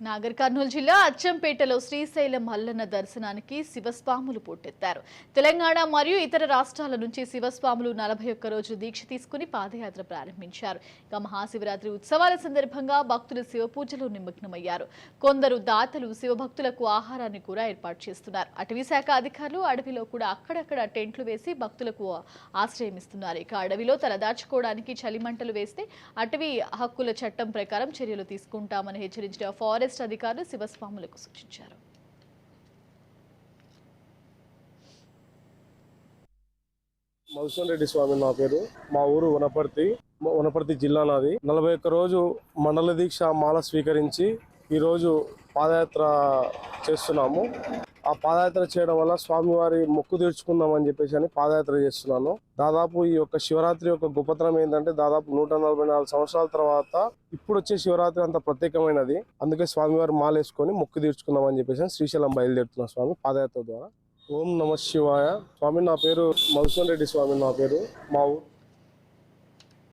నాగర్ కర్నూలు జిల్లా అచ్చంపేటలో శ్రీశైలం మల్లన్న దర్శనానికి శివస్వాములు పోటెత్తారు. తెలంగాణ మరియు ఇతర రాష్ట్రాల నుంచి శివస్వాములు 41 రోజు దీక్ష తీసుకుని పాదయాత్ర ప్రారంభించారు. ఇక మహాశివరాత్రి ఉత్సవాల సందర్భంగా భక్తులు శివపూజలో నిమగ్నమయ్యారు. కొందరు దాతలు శివభక్తులకు ఆహారాన్ని కూడా ఏర్పాటు చేస్తున్నారు. అటవీ శాఖ అధికారులు అడవిలో కూడా అక్కడక్కడ టెంట్లు వేసి భక్తులకు ఆశ్రయం ఇస్తున్నారు. ఇక అడవిలో తలదాచుకోవడానికి చలిమంటలు వేస్తే అటవీ హక్కుల చట్టం ప్రకారం చర్యలు తీసుకుంటామని హెచ్చరించిన ఫారెస్ట్ అధికారులు శివస్వాములకు సూచించారు. మధుసూదన్ రెడ్డి స్వామి నా పేరు. మా ఊరు వనపర్తి జిల్లా నాది. 41 రోజు మండల దీక్ష మాల స్వీకరించి ఈరోజు పాదయాత్ర చేస్తున్నాము. ఆ పాదయాత్ర చేయడం వల్ల స్వామివారి మొక్కు తీర్చుకుందామని చెప్పేసి అని పాదయాత్ర చేస్తున్నాను. దాదాపు ఈ యొక్క శివరాత్రి యొక్క గొప్పతనం ఏంటంటే దాదాపు 144 సంవత్సరాల తర్వాత ఇప్పుడు వచ్చే శివరాత్రి అంత ప్రత్యేకమైనది. అందుకే స్వామివారి మాల వేసుకొని మొక్కు తీర్చుకుందామని చెప్పేసి శ్రీశైలం బయలుదేరుతున్నా స్వామి పాదయాత్ర ద్వారా. ఓం నమ శివాయ. స్వామి నా పేరు మధుసూదన్ రెడ్డి స్వామి నా పేరు. మా ఊరు